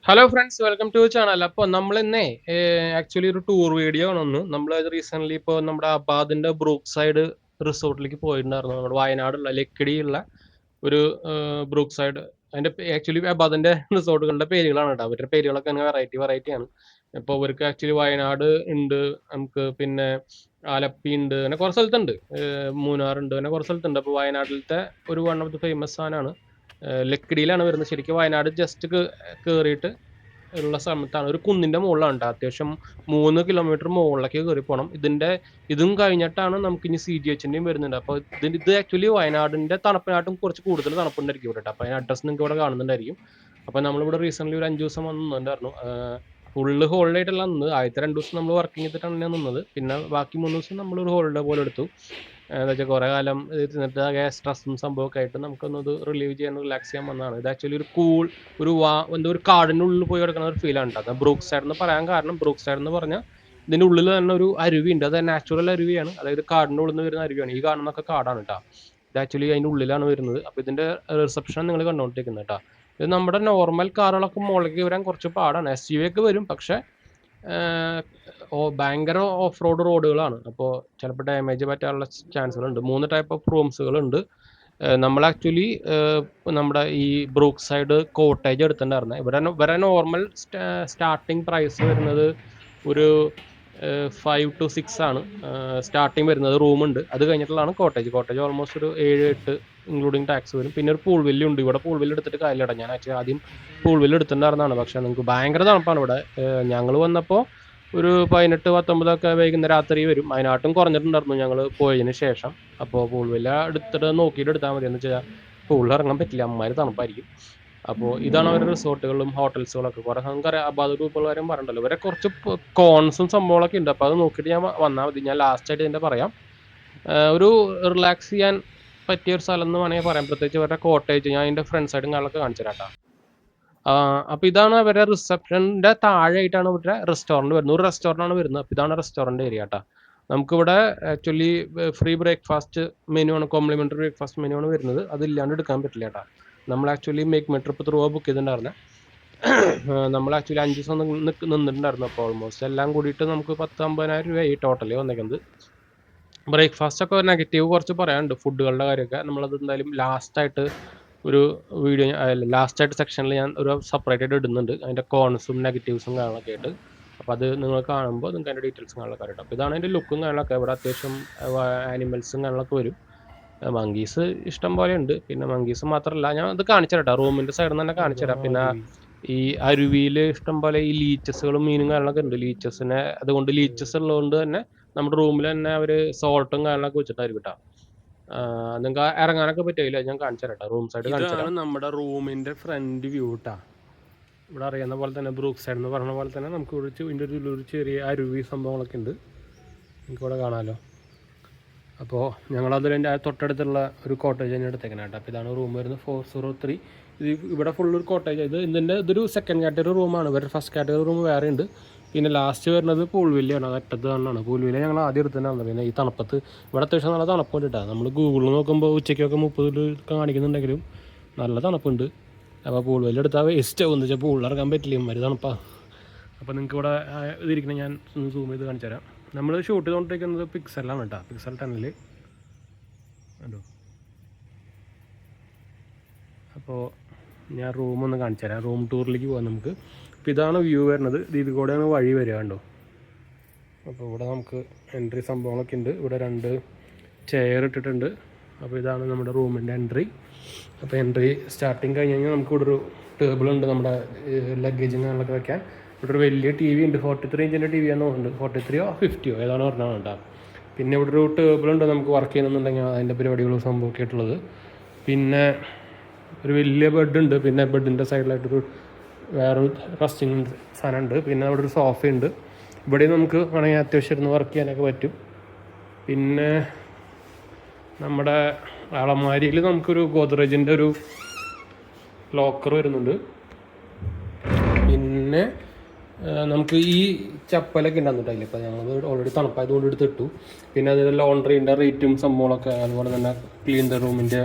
Hello friends, welcome to channel. അപ്പോൾ നമ്മൾ ഇന്നേ ആക്ച്വലി ഒരു ടൂർ വീഡിയോ ആണ്. നമ്മൾ റീസെന്റ് ഇപ്പോൾ നമ്മുടെ അബാദിന്റെ ബ്രൂക്ക് സൈഡ് റിസോർട്ടിലേക്ക് പോയിട്ടുണ്ടായിരുന്നു. നമ്മുടെ വയനാടുള്ള ലക്കിടിയുള്ള ഒരു ബ്രൂക്ക് സൈഡ്. അതിന്റെ ആക്ച്വലി അബാദിന്റെ റിസോർട്ടുകളുടെ പേരുകളാണ് കേട്ടോ. അവരുടെ പേരുകളൊക്കെ വെറൈറ്റി ആണ്. ഇപ്പോൾ അവർക്ക് ആക്ച്വലി വയനാട് ഉണ്ട്, നമുക്ക് പിന്നെ ആലപ്പി ഉണ്ട്, അങ്ങനെ കുറേ സ്ഥലത്തുണ്ട്. മൂന്നാർ ഉണ്ട്, അങ്ങനെ കുറേ സ്ഥലത്തുണ്ട്. അപ്പോൾ വയനാട്ടിലത്തെ ഒരു വൺ ഓഫ് ദി ഫേമസ് സാധനമാണ് ലക്കിടിയിലാണ് വരുന്നത്. ശരിക്കും വയനാട് ജസ്റ്റ് കയറിയിട്ട് ഉള്ള സ്ഥലത്താണ്, ഒരു കുന്നിന്റെ മുകളിലാണ് കേട്ടോ. അത്യാവശ്യം 3 കിലോമീറ്റർ മുകളിലേക്ക് കയറി പോകണം. ഇതും കഴിഞ്ഞിട്ടാണ് നമുക്ക് ഇനി CGHന്റെയും വരുന്നുണ്ട്. അപ്പോൾ ഇത് ആക്ച്വലി വയനാടിന്റെ തണുപ്പിനായിട്ടും കുറച്ച് കൂടുതൽ തണുപ്പുണ്ടായിരിക്കും ഇവിടെ കേട്ടോ. അപ്പോൾ അതിന് അഡ്രസ് നിങ്ങൾക്ക് ഇവിടെ കാണുന്നുണ്ടായിരിക്കും. അപ്പോൾ നമ്മളിവിടെ റീസെന്റ് ഒരു 5 ദിവസം വന്ന് നിന്നിട്ടുണ്ടായിരുന്നു. ഫുള്ള് ഹോളിഡേ ആയിട്ടല്ല നിന്നത്. ആദ്യത്തെ 2 ദിവസം നമ്മൾ വർക്കിംഗ് ചെയ്തിട്ടാണ് ഞാൻ നിന്നത്. പിന്നെ ബാക്കി 3 ദിവസം നമ്മളൊരു ഹോളിഡേ പോലെ എടുത്തു. എന്താ വെച്ചാൽ കുറേ കാലം ഇരുന്നിട്ട് ആകെ സ്ട്രെസ്സും സംഭവമൊക്കെ ആയിട്ട് നമുക്കൊന്നത് റിലീവ് ചെയ്യാൻ, റിലാക്സ് ചെയ്യാൻ വന്നതാണ്. ഇത് ആക്ച്വലി എന്തോ ഒരു കാടിൻ്റെ ഉള്ളിൽ പോയി കിടക്കുന്ന ഒരു ഫീലാണ് കേട്ടോ. ബ്രൂക്ക് സൈഡ് എന്ന് പറയാൻ കാരണം, ബ്രൂക്ക് സൈഡ് എന്ന് പറഞ്ഞാൽ ഇതിൻ്റെ ഉള്ളിൽ തന്നെ ഒരു അരുവിയുണ്ട്. അത് നാച്ചുറൽ അരുവിയാണ്, അതായത് കാടിൻ്റെ ഉള്ളിൽ നിന്ന് വരുന്ന അരുവിയാണ്. ഈ കാണുന്നൊക്കെ കാടാണ് കേട്ടോ. ഇത് ആക്ച്വലി അതിൻ്റെ ഉള്ളിലാണ് വരുന്നത്. അപ്പോൾ ഇതിൻ്റെ റിസപ്ഷൻ നിങ്ങൾ കണ്ടുകൊണ്ടിരിക്കുന്നത് കേട്ടോ. ഇത് നമ്മുടെ നോർമൽ കാറുകളൊക്കെ മുകളിലേക്ക് വരാൻ കുറച്ച് പാടാണ്. SUV ഒക്കെ വരും, പക്ഷേ ഭയങ്കര ഓഫ് റോഡ് റോഡുകളാണ്. അപ്പോൾ ചിലപ്പോൾ ഡാമേജ് പറ്റാനുള്ള ചാൻസുകളുണ്ട്. 3 ടൈപ്പ് ഓഫ് റൂംസുകളുണ്ട്. നമ്മൾ ആക്ച്വലി നമ്മുടെ ഈ ബ്രൂക്ക് സൈഡ് കോട്ടേജ് എടുത്തിട്ടുണ്ടായിരുന്നത്. ഇവരെ നോർമൽ സ്റ്റാർട്ടിങ് പ്രൈസ് വരുന്നത് ഒരു 5 to 6 ആണ് സ്റ്റാർട്ടിങ് വരുന്നത്. റൂമുണ്ട്, അത് കഴിഞ്ഞിട്ടുള്ളതാണ് കോട്ടേജ് ഓൾമോസ്റ്റ് ഒരു 7-8 ഇൻക്ലൂഡിങ് ടാക്സ് വരും. പിന്നെ ഒരു പൂൾ വില്ല് ഉണ്ട്. ഇവിടെ പൂൾ വില്ല് എടുത്തിട്ട് കാര്യമില്ല. ഞാൻ ആക്ച്വലി ആദ്യം പൂൾ വില്ല് എടുത്തിട്ടുണ്ടായിരുന്നതാണ്. പക്ഷേ നിങ്ങൾക്ക് ഭയങ്കര തണുപ്പാണ് ഇവിടെ. ഞങ്ങൾ വന്നപ്പോൾ ഒരു 18-19 ഒക്കെ വൈകുന്നേരം രാത്രി വരും. അതിനാട്ടും കുറഞ്ഞിട്ടുണ്ടായിരുന്നു ഞങ്ങൾ പോയതിന് ശേഷം. അപ്പോൾ പൂൾ വില്ല നോക്കിയിട്ട് എടുത്താൽ മതി. എന്ന് വെച്ചാൽ പൂളിൽ ഇറങ്ങാൻ പറ്റില്ല, അമ്മമാര് തണുപ്പായിരിക്കും. അപ്പോൾ ഇതാണ് അവരുടെ റിസോർട്ടുകളും ഹോട്ടൽസുകളൊക്കെ. കുറേ നമുക്കറിയാം, അബാദ് ഗ്രൂപ്പുള്ളവരും പറഞ്ഞിട്ടുണ്ടല്ലോ. ഇവരെ കുറച്ച് കോൺസും സംഭവങ്ങളൊക്കെ ഉണ്ട്. അപ്പോൾ അത് നോക്കിയിട്ട് ഞാൻ വന്നാൽ മതി. ഞാൻ ലാസ്റ്റായിട്ട് ഇതിൻ്റെ പറയാം. ഒരു റിലാക്സ് ചെയ്യാൻ പറ്റിയ ഒരു സ്ഥലം എന്ന് വേണമെങ്കിൽ പറയാം. പ്രത്യേകിച്ച് ഇവരുടെ കോട്ടേജ് ഞാൻ എൻ്റെ ഫ്രണ്ട്സായിട്ടും കാര്യങ്ങളൊക്കെ കാണിച്ചു തരാം കേട്ടോ. അപ്പോൾ ഇതാണ് അവരുടെ റിസപ്ഷൻ്റെ താഴെയായിട്ടാണ് ഇവരുടെ റെസ്റ്റോറൻറ്റ് വരുന്നത്. ഒരു റെസ്റ്റോറൻ്റ് ആണ് വരുന്നത്. അപ്പോൾ ഇതാണ് റെസ്റ്റോറൻറ്റ് ഏരിയ കേട്ടോ. നമുക്കിവിടെ ആക്ച്വലി ഫ്രീ ബ്രേക്ക്ഫാസ്റ്റ് മെനു ആണ്, കോംപ്ലിമെൻ്ററി ബ്രേക്ക്ഫാസ്റ്റ് മെനു ആണ് വരുന്നത്. അതില്ലാണ്ട് എടുക്കാൻ പറ്റില്ല കേട്ടോ. നമ്മൾ actually make my trip through book ചെയ്തിട്ടുണ്ടായിരുന്നത്. നമ്മൾ ആക്ച്വലി 5 ദിവസം നിന്നിട്ടുണ്ടായിരുന്നു. അപ്പോൾ ഓൾമോസ്റ്റ് എല്ലാം കൂടിയിട്ട് നമുക്ക് 10-50,000 രൂപയായി ടോട്ടലി വന്നേക്കുന്നത്. ബ്രേക്ക്ഫാസ്റ്റ് ഒക്കെ നെഗറ്റീവ് കുറച്ച് പറയാനുണ്ട്, ഫുഡുകളുടെ കാര്യമൊക്കെ. നമ്മളത് എന്തായാലും ലാസ്റ്റായിട്ട് ഒരു വീഡിയോ, ലാസ്റ്റായിട്ട് സെക്ഷനിൽ ഞാൻ ഒരു സെപ്പറേറ്റ് ആയിട്ട് ഇടുന്നുണ്ട്, അതിൻ്റെ കോൺസും നെഗറ്റീവ്സും കാര്യങ്ങളൊക്കെ ആയിട്ട്. അപ്പോൾ അത് നിങ്ങൾ കാണുമ്പോൾ നിങ്ങൾക്ക് അതിൻ്റെ ഡീറ്റെയിൽസും കാര്യങ്ങളൊക്കെ അറിയാം. അപ്പോൾ ഇതാണ് അതിൻ്റെ ലുക്കും കാര്യങ്ങളൊക്കെ. ഇവിടെ അത്യാവശ്യം ആനിമൽസും കാര്യങ്ങളൊക്കെ വരും. മങ്കീസ് ഇഷ്ടം പോലെ ഉണ്ട്. പിന്നെ മങ്കീസ് മാത്രമല്ല, ഞാൻ അത് കാണിച്ചു തരാം. റൂമിൻ്റെ സൈഡിൽ നിന്ന് തന്നെ കാണിച്ചു തരാം. പിന്നെ ഈ അരുവിയിൽ ഇഷ്ടം പോലെ ഈ ലീച്ചസുകളും മീനും കാര്യങ്ങളൊക്കെ ഉണ്ട്. അതുകൊണ്ട് ലീച്ചസ് ഉള്ളതുകൊണ്ട് തന്നെ നമ്മുടെ റൂമിൽ തന്നെ അവർ സോൾട്ടും കാര്യങ്ങളൊക്കെ വെച്ചിട്ടായിരിക്കും കേട്ടോ. നിങ്ങൾക്ക് ഇറങ്ങാനൊക്കെ പറ്റില്ല. ഞാൻ കാണിച്ചു തരാം. റൂം സൈഡ് കാണിച്ചു തരാം. നമ്മുടെ റൂമിൻ്റെ ഫ്രണ്ട് വ്യൂ കേട്ടോ. ഇവിടെ അറിയുന്ന പോലെ തന്നെ ബ്രൂക്ക് സൈഡ് എന്ന് പറഞ്ഞ പോലെ തന്നെ നമുക്ക് ഇതിൻ്റെ ഒരു ചെറിയ അരുവി സംഭവങ്ങളൊക്കെ ഉണ്ട്, നിങ്ങൾക്ക് ഇവിടെ കാണാമല്ലോ. അപ്പോൾ ഞങ്ങളതിൻ്റെ തൊട്ടടുത്തുള്ള ഒരു കോട്ടേജ് തന്നെ എടുത്തേക്കണം കേട്ടോ. അപ്പോൾ ഇതാണ് റൂം വരുന്നത്, 403. ഇവിടെ ഫുള്ളൊരു കോട്ടേജ്. ഇതൊരു സെക്കൻഡ് കാറ്റഗറി റൂമാണ്. ഇവരുടെ ഫസ്റ്റ് കാറ്റഗറി റൂം വേറെ ഉണ്ട്. പിന്നെ ലാസ്റ്റ് വരുന്നത് പൂൾ വില്ലയാണ്. അത് അറ്റത്ത് തന്നെയാണ് പൂൾ വില്ല. ഞങ്ങൾ ആദ്യം എടുത്തിട്ടുണ്ടായിരുന്നു. പിന്നെ ഈ തണുപ്പത്ത് ഇവിടെ അത്യാവശ്യം നല്ല തണുപ്പുണ്ട് കേട്ടോ. നമ്മൾ ഗൂഗിളിൽ നോക്കുമ്പോൾ ഉച്ചയ്ക്കൊക്കെ 30 കാണിക്കുന്നുണ്ടെങ്കിലും നല്ല തണുപ്പുണ്ട്. അപ്പോൾ പൂൾ വില്ല എടുത്താൽ വേസ്റ്റ് ആവും. എന്ന് വെച്ചാൽ പൂളിൽ ഇറങ്ങാൻ പറ്റില്ല, ഇമ്മാതിരി തണുപ്പാണ്. അപ്പോൾ നിങ്ങൾക്ക് ഇവിടെ ഇതിരിക്കണം, ഞാൻ സൂം ചെയ്ത് കാണിച്ചു തരാം. നമ്മൾ ഷൂട്ട് ചെയ്തുകൊണ്ടിരിക്കുന്നത് പിക്സലാണ് കേട്ടോ, പിക്സൽ 10 കണ്ടോ. അപ്പോൾ ഞാൻ റൂമൊന്ന് കാണിച്ചു തരാം. റൂം ടൂറിലേക്ക് പോകാം നമുക്ക്. അപ്പോൾ ഇതാണ് വ്യൂ വരുന്നത്. ഇതിൽ കൂടെയാണ് വഴി വരിക കണ്ടോ. അപ്പോൾ ഇവിടെ നമുക്ക് എൻട്രി സംഭവങ്ങളൊക്കെ ഉണ്ട്. ഇവിടെ 2 ചെയർ ഇട്ടിട്ടുണ്ട്. അപ്പോൾ ഇതാണ് നമ്മുടെ റൂമിൻ്റെ എൻട്രി. അപ്പോൾ എൻട്രി സ്റ്റാർട്ടിങ് കഴിഞ്ഞ് കഴിഞ്ഞാൽ നമുക്ക് ഇവിടെ ഒരു ടേബിളുണ്ട്, നമ്മുടെ ലഗേജും കാര്യങ്ങളൊക്കെ വെക്കാൻ. ഇവിടെ ഒരു വലിയ TV ഉണ്ട്, 43 ഇഞ്ചിൻ്റെ TV ആണെന്ന് തോന്നുന്നുണ്ട്. 43 or 50 ഏതാണ് പറഞ്ഞാൽ കേട്ടോ. പിന്നെ ഇവിടെ ഒരു ടേബിളുണ്ട്, നമുക്ക് വർക്ക് ചെയ്യുന്നുണ്ടെങ്കിൽ അതിൻ്റെ പരിപാടികളും സംഭവമൊക്കെ ആയിട്ടുള്ളത്. പിന്നെ ഒരു വലിയ ബെഡുണ്ട്. പിന്നെ ബെഡിൻ്റെ സൈഡിലായിട്ടൊരു വേറൊരു റെസ്റ്റിംഗ് സാധനമുണ്ട്. പിന്നെ അവിടെ ഒരു സോഫയുണ്ട്. ഇവിടെ നമുക്ക് വേണമെങ്കിൽ അത്യാവശ്യം ഇരുന്ന് വർക്ക് ചെയ്യാനൊക്കെ പറ്റും. പിന്നെ നമ്മുടെ അളമാരിയിൽ നമുക്കൊരു ഗോദ്രേജിൻ്റെ ഒരു ലോക്കർ വരുന്നുണ്ട്. പിന്നെ നമുക്ക് ഈ ചപ്പലൊക്കെ ഉണ്ടാകുന്നുണ്ട് അതിൽ. ഇപ്പോൾ ഞങ്ങൾ ഓൾറെഡി തണുപ്പായതുകൊണ്ട് എടുത്തിട്ടു. പിന്നെ അതിൽ ലോണ്ടറിൻ്റെ റേറ്റും സംഭവങ്ങളൊക്കെ, അതുപോലെ തന്നെ ക്ലീൻ ദ റൂമിൻ്റെ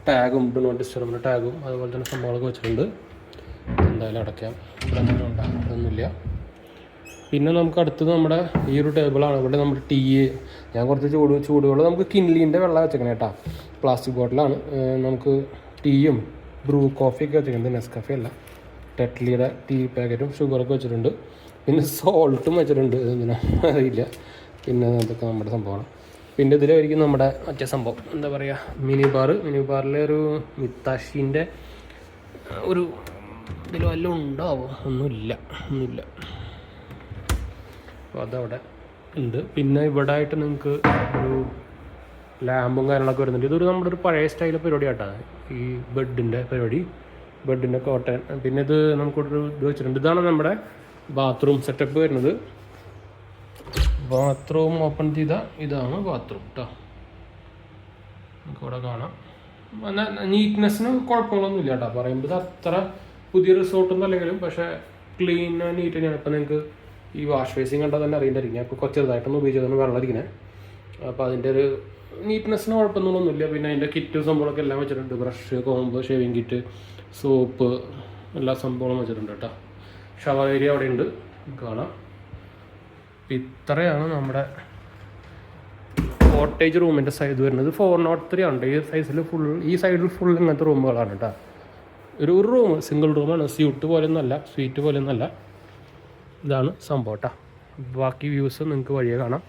ടാഗും ഡു നോട്ട് ഡിസ്റ്റർബിൻ്റെ ടാഗും അതുപോലെ തന്നെ സംഭവങ്ങളൊക്കെ വെച്ചിട്ടുണ്ട്. എന്തായാലും അടയ്ക്കാം. ഇവിടെ എന്തെങ്കിലും ഉണ്ടാകും, അതൊന്നുമില്ല. പിന്നെ നമുക്ക് അടുത്തത് നമ്മുടെ ഈ ഒരു ടേബിളാണ്. ഇവിടെ നമ്മുടെ ടീ, ഞാൻ കുറച്ച് ചൂടുവെള്ളം നമുക്ക് കിൻലീൻ്റെ വെള്ളം വെച്ചേക്കണം കേട്ടോ, പ്ലാസ്റ്റിക് ബോട്ടിലാണ്. നമുക്ക് ടീയും ബ്രൂ കോഫിയൊക്കെ വെച്ചേക്കുന്നത്, നെസ്കഫേ അല്ല, ടെറ്റ്ലിയുടെ ടീ പാക്കറ്റും ഷുഗറൊക്കെ വെച്ചിട്ടുണ്ട്. പിന്നെ സോൾട്ടും വെച്ചിട്ടുണ്ട്, എന്തിനാ അറിയില്ല. പിന്നെ അതൊക്കെ നമ്മുടെ സംഭവമാണ്. പിന്നെ ഇതിലായിരിക്കും നമ്മുടെ മറ്റേ സംഭവം, എന്താ പറയുക, മിനി ബാറിലെ ഒരു മിത്താഷീൻ്റെ ഒരു ഇതിൽ വല്ലതും ഉണ്ടാവോ? ഒന്നുമില്ല. അപ്പോൾ അതവിടെ ഉണ്ട്. പിന്നെ ഇവിടെ ആയിട്ട് നിങ്ങൾക്ക് ഒരു ലാമ്പും കാര്യങ്ങളൊക്കെ വരുന്നുണ്ട്. ഇതൊരു നമ്മുടെ ഒരു പഴയ സ്റ്റൈൽ പരിപാടി ആയിട്ടാണ് ഈ ബെഡിൻ്റെ പരിപാടി, ബെഡിൻ്റെ കോട്ടൺ. പിന്നെ ഇത് നമുക്കൊരു ഇത് വെച്ചിട്ടുണ്ട്. ഇതാണ് നമ്മുടെ ബാത്റൂം സെറ്റപ്പ് വരുന്നത്. ബാത്റൂം ഓപ്പൺ ചെയ്താൽ ഇതാണ് ബാത്റൂം കേട്ടോ, നമുക്കിവിടെ കാണാം. എന്നാൽ നീറ്റ്നെസ്സിന് കുഴപ്പങ്ങളൊന്നുമില്ല കേട്ടോ. പറയുമ്പോൾ ഇത് അത്ര പുതിയ റിസോർട്ടൊന്നും അല്ലെങ്കിലും പക്ഷേ ക്ലീൻ നീറ്റ് തന്നെയാണ്. ഇപ്പോൾ നിങ്ങൾക്ക് ഈ വാഷ് ബേസിൻ കണ്ടാൽ തന്നെ അറിയേണ്ടിയിരിക്കും. അപ്പോൾ കുറച്ച് ചെറുതായിട്ടൊന്നും ഉപയോഗിച്ചതൊന്നും വെള്ളം ഇരിക്കുന്നത്. അപ്പോൾ അതിൻ്റെ ഒരു നീറ്റ്നെസ്സിന് കുഴപ്പമൊന്നുമില്ല. പിന്നെ അതിൻ്റെ കിറ്റ് സംഭവങ്ങളൊക്കെ എല്ലാം വെച്ചിട്ടുണ്ട്. ബ്രഷ്, കോമ്പ്, ഷേവിങ് കിറ്റ്, സോപ്പ്, എല്ലാ സംഭവങ്ങളും വെച്ചിട്ടുണ്ട് കേട്ടോ. ഷവർ ഏരിയ അവിടെ ഉണ്ട്, കാണാം. ഇത്രയാണ് നമ്മുടെ കോട്ടേജ് റൂമിൻ്റെ സൈസ് വരുന്നത്. 403 ആണ് ഈ സൈസിൽ. ഈ സൈഡിൽ ഫുൾ ഇങ്ങനത്തെ റൂമുകളാണ് കേട്ടോ. ഒരു റൂം, സിംഗിൾ റൂമാണ്. സ്യൂട്ട് പോലെയൊന്നുമല്ല, സ്വീറ്റ് പോലെയൊന്നുമല്ല. ഇതാണ് സംഭവം കേട്ടോ. ബാക്കി വ്യൂസ് നിങ്ങൾക്ക് വഴിയെ കാണാം.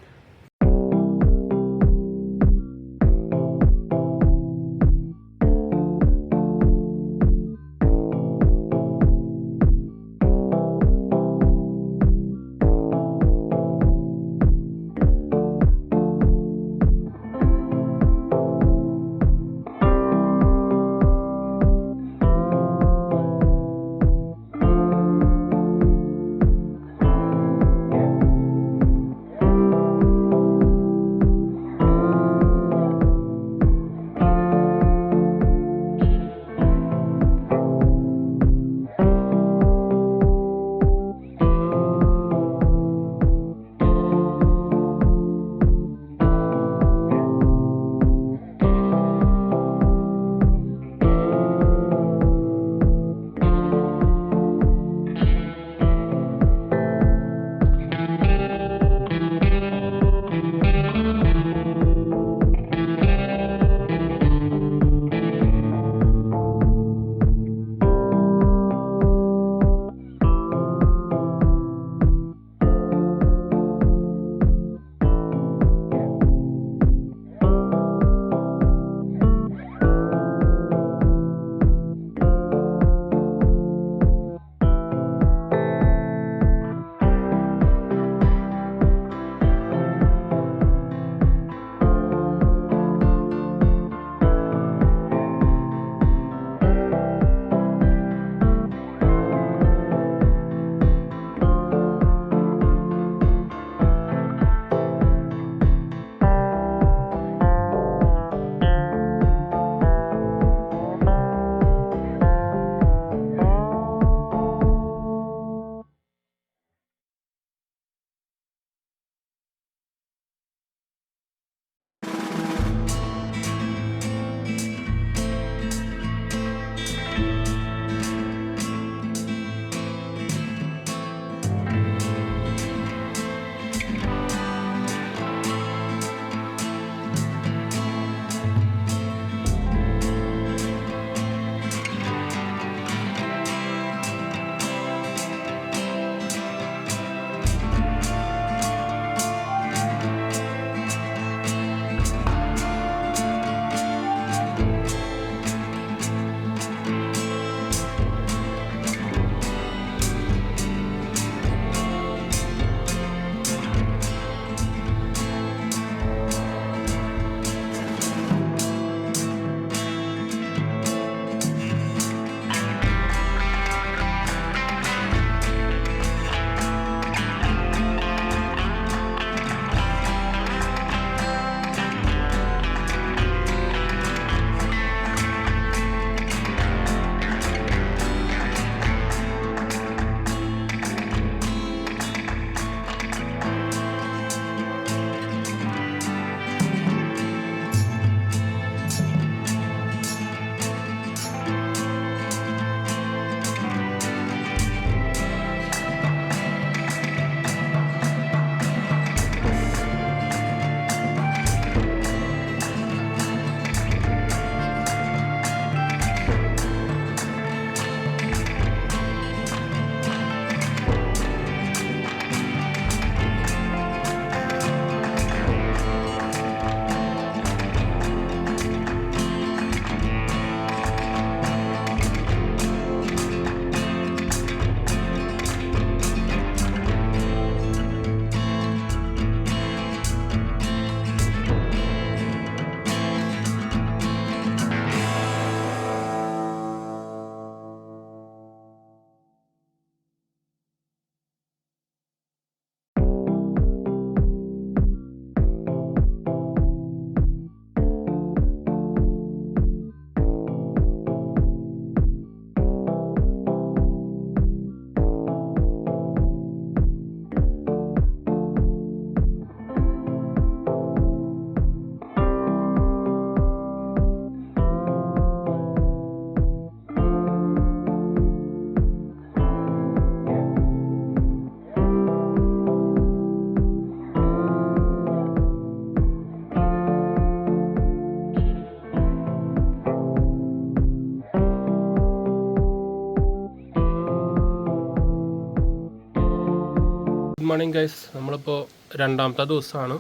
Good morning guys. നമ്മളിപ്പോൾ രണ്ടാമത്തെ ദിവസമാണ്.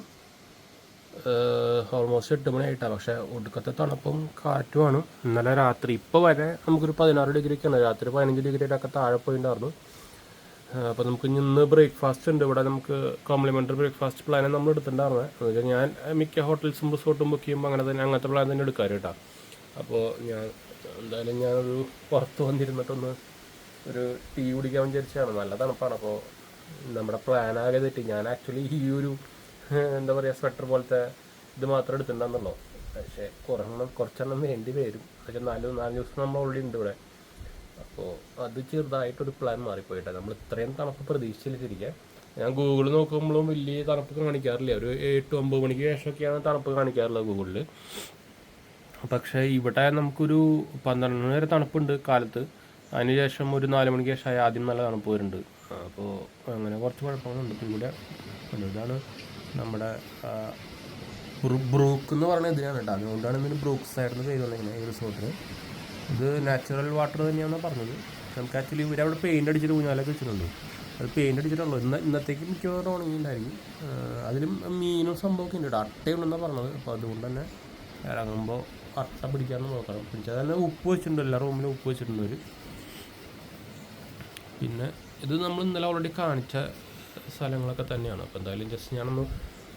ഓൾമോസ്റ്റ് 8 മണിയായിട്ടാണ്. പക്ഷേ ഒടുക്കത്തെ തണുപ്പും കാറ്റുമാണ്. ഇന്നലെ രാത്രി ഇപ്പോൾ വരെ നമുക്കൊരു 16 ഡിഗ്രിക്കാണ്. രാത്രി 15 ഡിഗ്രിയിലൊക്കെ താഴെ പോയിട്ടുണ്ടായിരുന്നു. അപ്പോൾ നമുക്ക് ഇന്ന് ബ്രേക്ക്ഫാസ്റ്റ് ഉണ്ട് ഇവിടെ. നമുക്ക് കോംപ്ലിമെൻ്ററി ബ്രേക്ക്ഫാസ്റ്റ് പ്ലാൻ നമ്മൾ എടുത്തിട്ടുണ്ടായിരുന്നത്. എന്നുവെച്ചാൽ ഞാൻ മിക്ക ഹോട്ടൽസും റിസോർട്ടും ബുക്ക് ചെയ്യുമ്പോൾ അങ്ങനത്തെ പ്ലാൻ തന്നെ എടുക്കാറ് കേട്ടോ. അപ്പോൾ എന്തായാലും ഞാനൊരു പുറത്ത് വന്നിരുന്നിട്ടൊന്ന് ഒരു ടീ കുടിക്കാൻ വിചാരിച്ചാണ്. നല്ല തണുപ്പാണ്. അപ്പോൾ നമ്മുടെ പ്ലാൻ ആകെ തെറ്റി. ഞാൻ ആക്ച്വലി ഈ ഒരു എന്താ പറയുക സ്വെറ്റർ പോലത്തെ ഇത് മാത്രം എടുത്തിട്ടുണ്ടെന്നുള്ളൂ. പക്ഷേ കുറച്ചെണ്ണം വേണ്ടി വരും. പക്ഷേ 4 ദിവസം നമ്മൾ ഓൾറെഡി ഉണ്ട് ഇവിടെ. അപ്പോൾ അത് ചെറുതായിട്ടൊരു പ്ലാൻ മാറിപ്പോയിട്ടാണ്. നമ്മൾ ഇത്രയും തണുപ്പ് പ്രതീക്ഷിച്ചില്ല ശരിക്കും. ഞാൻ ഗൂഗിൾ നോക്കുമ്പോഴും വലിയ തണുപ്പ് കാണിക്കാറില്ല. ഒരു 8-9 മണിക്ക് ശേഷമൊക്കെയാണ് തണുപ്പ് കാണിക്കാറുള്ളത് ഗൂഗിളിൽ. പക്ഷേ ഇവിടെ നമുക്കൊരു 12 മണി വരെ തണുപ്പുണ്ട് കാലത്ത്. അതിനുശേഷം ഒരു 4 മണിക്ക് ശേഷം ആദ്യം നല്ല തണുപ്പ് വരുന്നുണ്ട്. അപ്പോൾ അങ്ങനെ കുറച്ച് കുഴപ്പങ്ങളുണ്ട്. ഇപ്പം ഇവിടെ ഇതാണ് നമ്മുടെ ബ്രൂക്ക് എന്ന് പറഞ്ഞ ഇതിനാണ് കേട്ടോ. അതുകൊണ്ടാണ് ഇതിന് ബ്രൂക്ക് സൈഡിൽ പേര് വന്നിരിക്കുന്നത് ഈ റിസോർട്ടിന്. ഇത് നാച്ചുറൽ വാട്ടർ തന്നെയാണെന്ന് പറഞ്ഞത്. നമുക്ക് ആക്ച്വലി ഇവരവിടെ പെയിൻ്റ് അടിച്ചിട്ട് ഊഞ്ഞാലൊക്കെ വെച്ചിട്ടുണ്ട്. അത് പെയിൻ്റ് അടിച്ചിട്ടുള്ളൂ. ഇന്നത്തേക്ക് മിക്കവാറും ഉണങ്ങിയിട്ടുണ്ടായിരിക്കും. അതിലും മീനും സംഭവമൊക്കെ ഉണ്ട് കേട്ടോ. അട്ടയുണ്ടെന്നാണ് പറഞ്ഞത്. അപ്പോൾ അതുകൊണ്ട് തന്നെ ഇറങ്ങുമ്പോൾ അട്ട പിടിക്കാമെന്ന് നോക്കണം. പിടിച്ചാൽ തന്നെ ഉപ്പ് വെച്ചിട്ടുണ്ട്. എല്ലാ റൂമിലും ഉപ്പ് വെച്ചിട്ടുണ്ട് അവർ. പിന്നെ ഇത് നമ്മൾ ഇന്നലെ ഓൾറെഡി കാണിച്ച സ്ഥലങ്ങളൊക്കെ തന്നെയാണ്. അപ്പോൾ എന്തായാലും ജസ്റ്റ് ഞാനൊന്ന്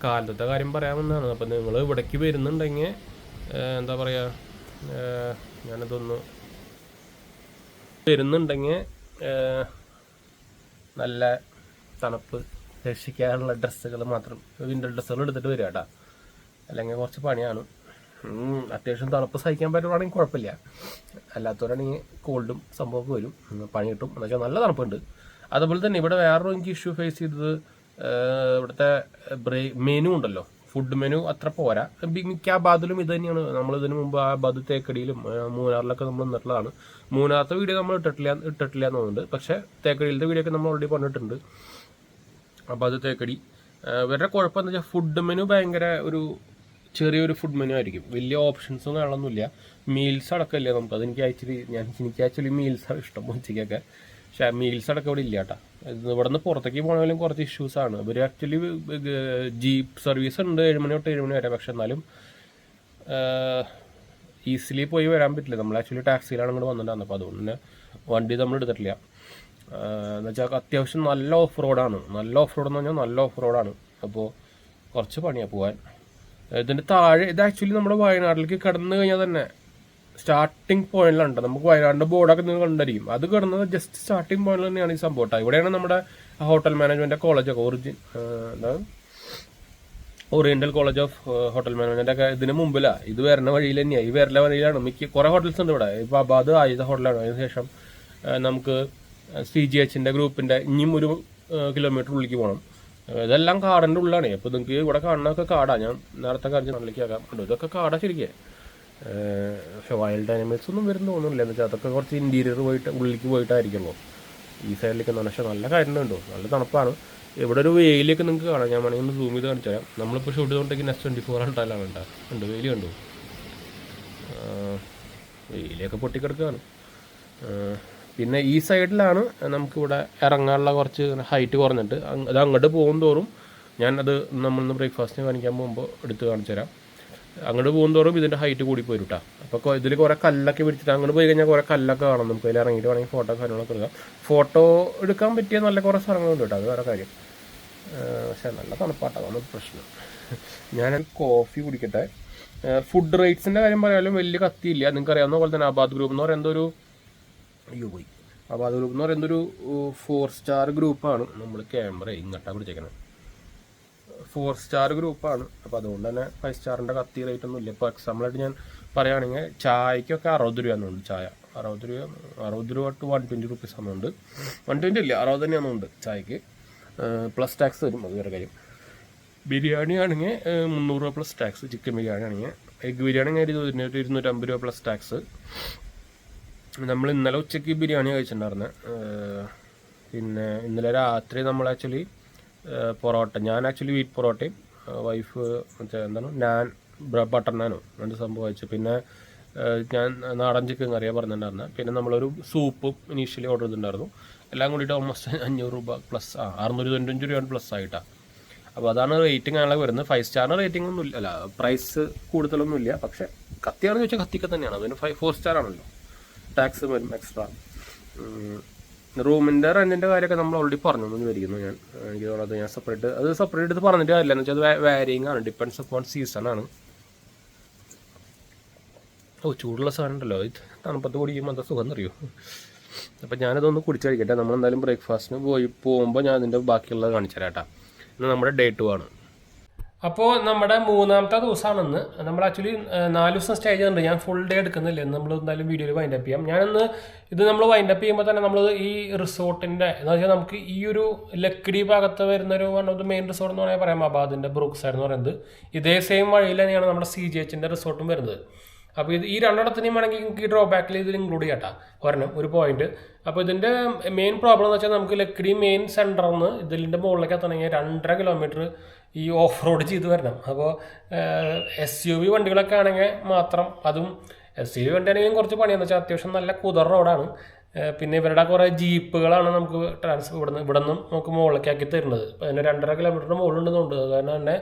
കാലത്തെ കാര്യം പറയാമെന്നാണ്. അപ്പോൾ നിങ്ങൾ ഇവിടേക്ക് വരുന്നുണ്ടെങ്കിൽ എന്താ പറയുക, ഞാനതൊന്ന് വരുന്നുണ്ടെങ്കിൽ നല്ല തണുപ്പ് രക്ഷിക്കാനുള്ള ഡ്രസ്സുകൾ മാത്രം, വിൻ്റർ ഡ്രസ്സുകൾ എടുത്തിട്ട് വരിക കേട്ടോ. അല്ലെങ്കിൽ കുറച്ച് പണിയാണ്. അത്യാവശ്യം തണുപ്പ് സഹിക്കാൻ പറ്റുവാണെങ്കിൽ കുഴപ്പമില്ല. അല്ലാത്തവരാണെങ്കിൽ കോൾഡും സംഭവമൊക്കെ വരും, പണി കിട്ടും. എന്ന് വെച്ചാൽ നല്ല തണുപ്പുണ്ട്. അതുപോലെ തന്നെ ഇവിടെ വേറൊരു എനിക്ക് ഇഷ്യൂ ഫേസ് ചെയ്തത്, ഇവിടുത്തെ മെനു ഉണ്ടല്ലോ, ഫുഡ് മെനു അത്ര പോരാ. മിക്ക ആബാദിലും ഇത് തന്നെയാണ്. നമ്മൾ ഇതിന് മുമ്പ് ആബാദ് തേക്കടിയിലും മൂന്നാറിലൊക്കെ നമ്മൾ നിന്നിട്ടുള്ളതാണ്. മൂന്നാറത്തെ വീഡിയോ നമ്മൾ ഇട്ടിട്ടില്ല എന്ന് തോന്നുന്നുണ്ട്. പക്ഷേ തേക്കടിയിലത്തെ വീഡിയോ ഒക്കെ നമ്മൾ ഓൾറെഡി പറഞ്ഞിട്ടുണ്ട്. ആബാദ് തേക്കടി ഇവരുടെ കുഴപ്പമെന്ന് വെച്ചാൽ ഫുഡ് മെനു ഭയങ്കര ഒരു ചെറിയൊരു ഫുഡ് മെനു ആയിരിക്കും. വലിയ ഓപ്ഷൻസും കാണുന്നില്ല. മീൽസ് അടക്കമില്ല നമുക്ക്. എനിക്ക് ആക്ച്വലി മീൽസാണ് ഇഷ്ടം ഉച്ചയ്ക്കൊക്കെ. പക്ഷേ മീൽസ് അടക്കം ഇവിടെ ഇല്ല കേട്ടോ. ഇവിടെ നിന്ന് പുറത്തേക്ക് പോകണമെങ്കിലും കുറച്ച് ഇഷ്യൂസാണ്. ഇവർ ആക്ച്വലി ജീപ്പ് സർവീസ് ഉണ്ട് 7 മണി തൊട്ട് 7 മണി വരെ. പക്ഷെ എന്നാലും ഈസിലി പോയി വരാൻ പറ്റില്ല. നമ്മൾ ആക്ച്വലി ടാക്സിയിലാണ് ഇങ്ങോട്ട് വന്നിട്ടുണ്ടാകുന്നത്. അപ്പോൾ അതുകൊണ്ട് തന്നെ വണ്ടി നമ്മൾ എടുത്തിട്ടില്ല. എന്ന് വെച്ചാൽ അത്യാവശ്യം നല്ല ഓഫ് റോഡാണ്. നല്ല ഓഫ് റോഡെന്ന് പറഞ്ഞാൽ നല്ല ഓഫ് റോഡാണ്. അപ്പോൾ കുറച്ച് പണിയാണ് പോകാൻ. ഇതിൻ്റെ താഴെ ഇത് ആക്ച്വലി നമ്മുടെ വയനാട്ടിലേക്ക് കടന്നു കഴിഞ്ഞാൽ തന്നെ സ്റ്റാർട്ടിങ് പോയിന്റിലുണ്ട്. നമുക്ക് വയനാടിൻ്റെ ബോർഡൊക്കെ നിങ്ങൾ കണ്ടായിരിക്കും. അത് കിടന്നത് ജസ്റ്റ് സ്റ്റാർട്ടിങ് പോയിന്റിൽ തന്നെയാണ് ഈ സംഭവം. ഇവിടെയാണ് നമ്മുടെ ഹോട്ടൽ മാനേജ്മെൻറ്റ് കോളേജൊക്കെ oriental college of hotel management ഒക്കെ ഇതിന് മുമ്പിലാണ്. ഇത് വരുന്ന വഴിയിൽ തന്നെയാണ്. ഈ വരുന്ന വഴിയിലാണ് കുറേ ഹോട്ടൽസ് ഉണ്ട് ഇവിടെ. ഇപ്പോൾ അബാദ് ആയുധ ഹോട്ടലാണ്. അതിനുശേഷം നമുക്ക് CGH ഗ്രൂപ്പിൻ്റെ ഇനിയും ഒരു കിലോമീറ്റർ ഉള്ളിലേക്ക് പോകണം. ഇതെല്ലാം കാടിൻ്റെ ഉള്ളിലാണ്. അപ്പോൾ നിങ്ങൾക്ക് ഇവിടെ കാണുന്നതൊക്കെ കാടാണ്. ഞാൻ നേരത്തെ കാണിച്ച് നാട്ടിലേക്ക് ആക്കാം. ഇതൊക്കെ കാടാ ശരിക്കും. പക്ഷെ വൈൽഡ് ആനിമൽസ് ഒന്നും വരുന്ന തോന്നുന്നില്ല. എന്ന് വെച്ചാൽ അതൊക്കെ കുറച്ച് ഇൻറ്റീരിയർ പോയിട്ട് ഉള്ളിലേക്ക് പോയിട്ടായിരിക്കുമല്ലോ ഈ സൈഡിലേക്ക്. പക്ഷേ നല്ല കാര്യമുണ്ടോ, നല്ല തണുപ്പാണ്. ഇവിടെ ഒരു വെയിലൊക്കെ നിങ്ങൾക്ക് കാണാം. ഞാൻ വേണമെങ്കിൽ ഒന്ന് സൂം ചെയ്ത് കാണിച്ചു തരാം. നമ്മളിപ്പോൾ ഷൂട്ട് ചെയ്തുകൊണ്ടേക്ക് നെക്സ്റ്റ് 24 ആൾട്ടാലാണ് ഉണ്ട്. വെയിൽ കണ്ടു, വെയിലൊക്കെ പൊട്ടിക്കിടക്കുകയാണ്. പിന്നെ ഈ സൈഡിലാണ് നമുക്കിവിടെ ഇറങ്ങാനുള്ള കുറച്ച് ഹൈറ്റ് കുറഞ്ഞിട്ട്. അത് അങ്ങോട്ട് പോകും തോറും ഞാനത് നമ്മളിന്ന് ബ്രേക്ക്ഫാസ്റ്റിന് കാണിക്കാൻ പോകുമ്പോൾ എടുത്ത് കാണിച്ചു തരാം. അങ്ങോട്ട് പോകും തോറും ഇതിൻ്റെ ഹൈറ്റ് കൂടി പോയി കേട്ടോ. അപ്പോൾ ഇതിൽ കുറേ കല്ലൊക്കെ പിടിച്ചിട്ട് അങ്ങോട്ട് പോയി കഴിഞ്ഞാൽ കുറേ കല്ലൊക്കെ കാണാം. നമുക്ക് അതിൽ ഇറങ്ങിയിട്ട് വേണമെങ്കിൽ ഫോട്ടോ കാര്യങ്ങളൊക്കെ എടുക്കാം. ഫോട്ടോ എടുക്കാൻ പറ്റിയ നല്ല കുറേ സ്ഥലങ്ങളുണ്ട് കേട്ടോ. അത് വേറെ കാര്യം. പക്ഷേ നല്ല തണുപ്പാട്ടോ, അതാണ് പ്രശ്നം. ഞാൻ കോഫി കുടിക്കട്ടെ. ഫുഡ് റേറ്റ്സിൻ്റെ കാര്യം പറയാനും വലിയ കത്തിയില്ല. നിങ്ങൾക്ക് അറിയാവുന്ന പോലെ തന്നെ ആബാദ് ഗ്രൂപ്പ് എന്ന് പറയുന്ന ഒരു ആബാദ് ഗ്രൂപ്പ് എന്ന് പറയുന്നൊരു 4 സ്റ്റാർ ഗ്രൂപ്പാണ്. നമ്മൾ ക്യാമറ ഇങ്ങോട്ടാണ് പിടിച്ചേക്കുന്നത്. 4 സ്റ്റാർ ഗ്രൂപ്പാണ്. അപ്പോൾ അതുകൊണ്ട് തന്നെ 5 സ്റ്റാറിൻ്റെ കത്തി റേറ്റ് ഒന്നും ഇല്ല. ഇപ്പോൾ എക്സാമ്പിളായിട്ട് ഞാൻ പറയുകയാണെങ്കിൽ ചായക്കൊക്കെ 60 രൂപയാണെന്നുണ്ട്. ചായ 60 രൂപ to 120 റുപ്പീസ് ആണെന്നുണ്ട്. 120 ഇല്ല, 60 തന്നെയാണെന്നുണ്ട് ചായക്ക്. പ്ലസ് ടാക്സ് വരും, അത് വേറെ കാര്യം. ബിരിയാണി ആണെങ്കിൽ 300 രൂപ പ്ലസ് ടാക്സ്. ചിക്കൻ ബിരിയാണി ആണെങ്കിൽ, എഗ് ബിരിയാണി ആണെങ്കിൽ 250 രൂപ പ്ലസ് ടാക്സ്. നമ്മൾ ഇന്നലെ ഉച്ചയ്ക്ക് ബിരിയാണി കഴിച്ചിട്ടുണ്ടായിരുന്നത്. പിന്നെ ഇന്നലെ രാത്രി നമ്മൾ ആക്ച്വലി പൊറോട്ട, ഞാൻ ആക്ച്വലി വീറ്റ് പൊറോട്ടയും വൈഫ് നാൻ ബട്ടർ നാനോ 2 സംഭവം കഴിച്ചു. പിന്നെ ഞാൻ നാടൻ ചിക്കൻ കറിയാണ് പറഞ്ഞിട്ടുണ്ടായിരുന്നത്. പിന്നെ നമ്മളൊരു സൂപ്പും ഇനീഷ്യലി ഓർഡർ ചെയ്തിട്ടുണ്ടായിരുന്നു. എല്ലാം കൂടിയിട്ട് ഓൾമോസ്റ്റ് 500 രൂപ പ്ലസ് 695 രൂപയാണ് പ്ലസ് ആയിട്ടാണ്. അപ്പോൾ അതാണ് റേറ്റിംഗ് ആണല്ലോ വരുന്നത്. 5 സ്റ്റാറിന് റേറ്റിംഗ് ഒന്നും ഇല്ല, അല്ല പ്രൈസ് കൂടുതലൊന്നും ഇല്ല. പക്ഷേ കത്തിയാണെന്ന് ചോദിച്ചാൽ കത്തിക്ക് തന്നെയാണ്. അതിന് 4 സ്റ്റാർ ആണല്ലോ, ടാക്സ് വരും എക്സ്ട്രാ. റൂമിൻ്റെ റെൻറ്റിൻ്റെ കാര്യമൊക്കെ നമ്മൾ ഓൾറെഡി പറഞ്ഞു എന്ന് വിചാരിക്കുന്നു ഞാൻ. എനിക്ക് തോന്നുന്നത് ഞാൻ സെപ്പറേറ്റ് എടുത്ത് പറഞ്ഞിട്ട് കാര്യമില്ല, എന്ന് വെച്ചാൽ അത് വാരിയിങ് ആണ്, ഡിപ്പെൻഡ്സ് അപ്പോൺ സീസണാണ്. ചൂടുള്ള സാധനം ഉണ്ടല്ലോ, ഇത് തണുപ്പത്ത് കുടിക്കുമ്പോൾ എന്താ സുഖം എന്നറിയോ. അപ്പം ഞാനതൊന്ന് കുടിച്ച് കഴിക്കട്ടെ. നമ്മളെന്തായാലും ബ്രേക്ക്ഫാസ്റ്റിന് പോകുമ്പോൾ ഞാൻ അതിൻ്റെ ബാക്കിയുള്ളത് കാണിച്ചു തരാം കേട്ടോ. ഇന്ന് നമ്മുടെ ഡേ 2 ആണ്. അപ്പോൾ നമ്മുടെ 3ാമത്തെ ദിവസമാണെന്ന്. നമ്മൾ ആക്ച്വലി 4 ദിവസം സ്റ്റേ ചെയ്തിട്ടുണ്ട്. ഞാൻ ഫുൾ ഡേ എടുക്കുന്നില്ല, നമ്മൾ എന്തായാലും വീഡിയോയിൽ വൈൻഡപ്പ് ചെയ്യാം. ഞാനൊന്ന് ഇത് നമ്മൾ വൈൻഡപ്പ് ചെയ്യുമ്പോൾ തന്നെ നമ്മൾ ഈ റിസോർട്ടിൻ്റെ എന്ന് വെച്ചാൽ നമുക്ക് ഈ ഒരു ലക്കിടി ഭാഗത്ത് വരുന്നൊരു one of the main resort എന്ന് വേണമെങ്കിൽ പറയാം, അബാദിൻ്റെ ബ്രൂക്ക് സൈഡ് എന്ന് പറയുന്നത്. ഇതേ സെയിം വഴിയിൽ തന്നെയാണ് നമ്മുടെ CGHൻ്റെ റിസോർട്ടും വരുന്നത്. അപ്പോൾ ഈ രണ്ടിടത്തിനെയും വേണമെങ്കിൽ എനിക്ക് ഈ ഡ്രോബാക്കിൽ ഇതിൽ ഇൻക്ലൂഡ് ചെയ്യട്ടാ ഒരു പോയിന്റ്. അപ്പോൾ ഇതിൻ്റെ മെയിൻ പ്രോബ്ലം എന്ന് വെച്ചാൽ നമുക്ക് ലക്കിടി മെയിൻ സെൻറ്ററിൽ നിന്ന് ഇതിൻ്റെ മുകളിലേക്ക് എത്തണമെങ്കിൽ 2.5 കിലോമീറ്റർ ഈ ഓഫ് റോഡ് ചെയ്ത് വരണം. അപ്പോൾ SUV വണ്ടികളൊക്കെ ആണെങ്കിൽ മാത്രം, അതും SUV വണ്ടി ആണെങ്കിലും കുറച്ച് പണിയെന്ന് വെച്ചാൽ അത്യാവശ്യം നല്ല കുതിർ റോഡാണ്. പിന്നെ ഇവരുടെ കുറേ ജീപ്പുകളാണ് നമുക്ക് ഇവിടെ നിന്നും നമുക്ക് മുകളിലേക്കാക്കി തരുന്നത്. അതിന് 2.5 കിലോമീറ്ററിന് മുകളിലുണ്ടെന്നുണ്ട്. അത് കാരണം തന്നെ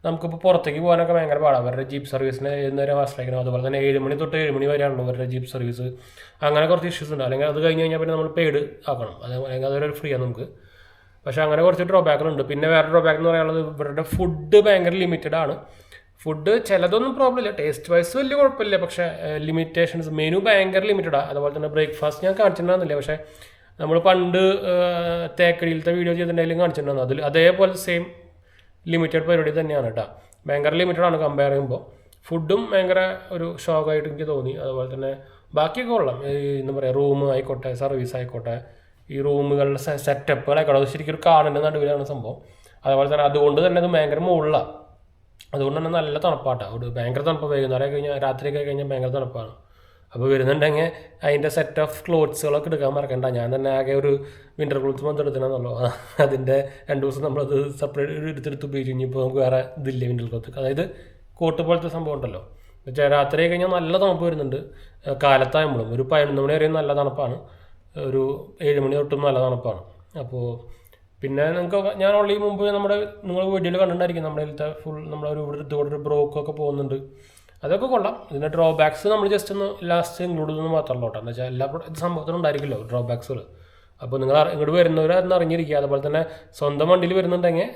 നമുക്കിപ്പോൾ പുറത്തേക്ക് പോകാനൊക്കെ ഭയങ്കര പാടാണ്. അവരുടെ ജീപ്പ് സർവീസിനെ നേരം ആശ്രയിക്കണം. അതുപോലെ തന്നെ 7 മണി തൊട്ട് 7 മണി വരെയാണല്ലോ അവരുടെ ജീപ്പ് സർവീസ്. അങ്ങനെ കുറച്ച് ഇഷ്യൂസ് ഉണ്ട്. അല്ലെങ്കിൽ അത് കഴിഞ്ഞ് കഴിഞ്ഞാൽ പിന്നെ നമ്മൾ പെയ്ഡ് ആക്കണം, അല്ലെങ്കിൽ അതൊരു ഫ്രീ ആണ് നമുക്ക്. പക്ഷേ അങ്ങനെ കുറച്ച് ഡ്രോബാക്കുകളുണ്ട്. പിന്നെ വേറെ ഡ്രോബാക്ക് എന്ന് പറയാനുള്ളത് ഇവരുടെ ഫുഡ് ഭയങ്കര ലിമിറ്റഡ് ആണ്. ഫുഡ് ചിലതൊന്നും പ്രോബ്ലം ഇല്ല, ടേസ്റ്റ് വൈസ് വലിയ കുഴപ്പമില്ല. പക്ഷേ ലിമിറ്റേഷൻസ്, മെനു ഭയങ്കര ലിമിറ്റഡാണ്. അതുപോലെ തന്നെ ബ്രേക്ക്ഫാസ്റ്റ് ഞാൻ കാണിച്ചിട്ടുണ്ടായിരുന്നില്ല, പക്ഷേ നമ്മൾ പണ്ട് തേക്കടിയിലത്തെ വീഡിയോ ചെയ്തിട്ടുണ്ടെങ്കിലും കാണിച്ചിട്ടുണ്ടായിരുന്നു. അതിൽ അതേപോലെ സെയിം ലിമിറ്റഡ് പരിപാടി തന്നെയാണ് കേട്ടോ. ഭയങ്കര ലിമിറ്റഡാണ് കമ്പയർ ചെയ്യുമ്പോൾ. ഫുഡും ഭയങ്കര ഒരു ഷോക്കായിട്ട് എനിക്ക് തോന്നി. അതുപോലെ തന്നെ ബാക്കിയൊക്കെ കൊള്ളാം. എന്താ പറയുക, റൂം ആയിക്കോട്ടെ, സർവീസ് ആയിക്കോട്ടെ, ഈ റൂമുകളുടെ സെറ്റപ്പുകളായിക്കോട്ടെ, അത് ശരിക്കും ഒരു കാടിൻ്റെ നടുവിലാണ് സംഭവം. അതുപോലെ തന്നെ അതുകൊണ്ട് തന്നെ അത് ഭയങ്കര മുകളിലാണ്. അതുകൊണ്ട് തന്നെ നല്ല തണുപ്പാട്ടോ. അവിടെ ഭയങ്കര തണുപ്പ്. വൈകുന്നേരം കഴിഞ്ഞാൽ രാത്രിയൊക്കെ കഴിഞ്ഞാൽ ഭയങ്കര തണുപ്പാണ്. അപ്പോൾ വരുന്നുണ്ടെങ്കിൽ അതിൻ്റെ സെറ്റ് ഓഫ് ക്ലോത്ത്സുകളൊക്കെ എടുക്കാൻ മറക്കണ്ട. ഞാൻ തന്നെ ആകെ ഒരു വിൻ്റർ ക്ലോത്ത്സ് മാത്രം എടുത്തിട്ടുണ്ടല്ലോ. അതിൻ്റെ 2 ദിവസം നമ്മളത് സെപ്പറേറ്റ് എടുത്തെടുത്ത് ഉപയോഗിച്ച് കഴിഞ്ഞപ്പോൾ നമുക്ക് വേറെ ഇതില്ല വിൻ്റർ ക്ലോത്ത്. അതായത് കോട്ട് പോലത്തെ സംഭവം ഉണ്ടല്ലോ. എന്നുവെച്ചാൽ രാത്രി കഴിഞ്ഞാൽ നല്ല തണുപ്പ് വരുന്നുണ്ട്. കാലത്താകുമ്പോഴും ഒരു 11 മണി വരെയും നല്ല തണുപ്പാണ്, ഒരു 7 മണി തൊട്ടും നല്ല തണുപ്പാണ്. അപ്പോൾ പിന്നെ നിങ്ങൾക്ക് ഞാൻ ഓൾറെഡി മുമ്പ് നിങ്ങൾ വീഡിയോയിൽ കണ്ടിട്ടുണ്ടായിരിക്കും നമ്മുടെ ഫുൾ നമ്മളൊരു ഇതുകൊണ്ടൊരു ബ്രോക്കൊക്കെ പോകുന്നുണ്ട്. അതൊക്കെ കൊള്ളാം. ഇതിൻ്റെ ഡ്രോബാക്സ് നമ്മൾ ജസ്റ്റ് ഒന്ന് ലാസ്റ്റ് ഇൻക്ലൂഡ് ചെയ്യുന്നത് മാത്രമല്ല കേട്ടോ. എന്ന് വെച്ചാൽ എല്ലാ സംഭവത്തിനും ഉണ്ടായിരിക്കുമല്ലോ ഡ്രോബാക്സുകൾ. അപ്പോൾ നിങ്ങൾ ഇങ്ങോട്ട് വരുന്നവർ അതൊന്ന് അറിഞ്ഞിരിക്കുക. അതുപോലെ തന്നെ സ്വന്തം വണ്ടിയിൽ വരുന്നുണ്ടെങ്കിൽ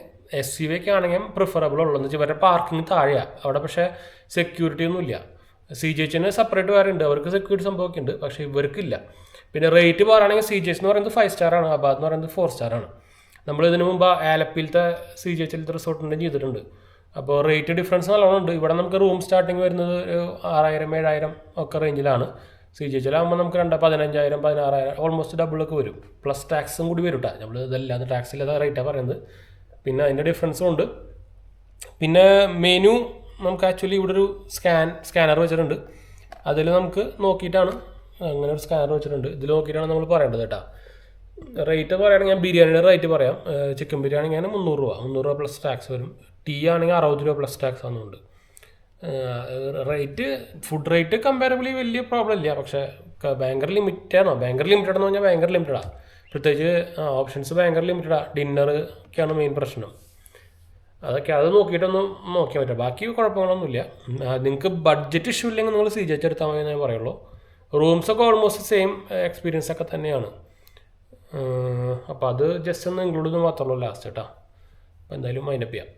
SUV ഒക്കെ ആണെങ്കിൽ പ്രിഫറബിൾ ഉള്ളൂ. എന്ന് വെച്ചാൽ ഇവരുടെ പാർക്കിംഗ് താഴെയാണ് അവിടെ, പക്ഷേ സെക്യൂരിറ്റി ഒന്നുമില്ല. CGHന് സെപ്പറേറ്റ് വേറെ ഉണ്ട്, അവർക്ക് സെക്യൂരിറ്റി സംഭവമൊക്കെ ഉണ്ട്, പക്ഷേ ഇവർക്കില്ല. പിന്നെ റേറ്റ് പറയുകയാണെങ്കിൽ CGH എന്ന് പറയുന്നത് 5 സ്റ്റാറാണ്, അബാദ് എന്ന് പറയുന്നത് 4 സ്റ്റാറാണ്. നമ്മൾ ഇതിനു മുമ്പ് ആലപ്പിയിലത്തെ CGHലത്തെ റിസോർട്ടിൻ്റെ ചെയ്തിട്ടുണ്ട്. അപ്പോൾ റേറ്റ് ഡിഫറൻസ് നല്ലോണം ഉണ്ട്. ഇവിടെ നമുക്ക് റൂം സ്റ്റാർട്ടിങ് വരുന്നത് ഒരു 6000-7000 ഒക്കെ റേഞ്ചിലാണ്. CGHലാകുമ്പോൾ നമുക്ക് 15,000-16,000 ഓൾമോസ്റ്റ് ഡബിളൊക്കെ വരും. പ്ലസ് ടാക്സും കൂടി വരും കേട്ടോ. നമ്മൾ ഇതല്ലാതെ ടാക്സില്ലാത്ത റേറ്റാണ് പറയുന്നത്. പിന്നെ അതിൻ്റെ ഡിഫറൻസും ഉണ്ട്. പിന്നെ മെനു നമുക്ക് ആക്ച്വലി ഇവിടെ ഒരു സ്കാനർ വെച്ചിട്ടുണ്ട്. അതിൽ നമുക്ക് നോക്കിയിട്ടാണ്, അങ്ങനെ ഒരു സ്കാനർ വെച്ചിട്ടുണ്ട്, ഇതിൽ നോക്കിയിട്ടാണ് നമ്മൾ പറയേണ്ടത് കേട്ടോ. റേറ്റ് പറയുകയാണെങ്കിൽ ഞാൻ ബിരിയാണിയുടെ റേറ്റ് പറയാം. ചിക്കൻ ബിരിയാണി ഞാൻ 300 രൂപ, 300 രൂപ പ്ലസ് ടാക്സ് വരും. ടീ ആണെങ്കിൽ 60 രൂപ പ്ലസ് ടാക്സ് ആണെന്നുണ്ട്. റേറ്റ് ഫുഡ് റേറ്റ് കമ്പാരബിളി വലിയ പ്രോബ്ലം ഇല്ല. പക്ഷേ ഭയങ്കര ലിമിറ്റഡാണോ, ഭയങ്കര ലിമിറ്റഡ് എന്ന് പറഞ്ഞാൽ ഭയങ്കര ലിമിറ്റഡാണ്. പ്രത്യേകിച്ച് ഓപ്ഷൻസ് ഭയങ്കര ലിമിറ്റഡാണ്. ഡിന്നർ ഒക്കെയാണ് മെയിൻ പ്രശ്നം. അത് നോക്കിയിട്ടൊന്നും നോക്കിയാൽ പറ്റും. ബാക്കി കുഴപ്പങ്ങളൊന്നുമില്ല. നിങ്ങൾക്ക് ബഡ്ജറ്റ് ഇഷ്യൂ ഇല്ലെങ്കിൽ നിങ്ങൾ CGH എടുത്താൽ മതി എന്നേ പറയുള്ളൂ. റൂംസൊക്കെ ഓൾമോസ്റ്റ് സെയിം എക്സ്പീരിയൻസ് ഒക്കെ തന്നെയാണ്. അപ്പോൾ അത് ജസ്റ്റ് ഒന്ന് ഇൻക്ലൂഡ് ചെയ്ത് മാത്രമേ ഉള്ളൂ ലാസ്റ്റ് കേട്ടോ. അപ്പോൾ എന്തായാലും മൈൻഡപ്പ് ചെയ്യാം.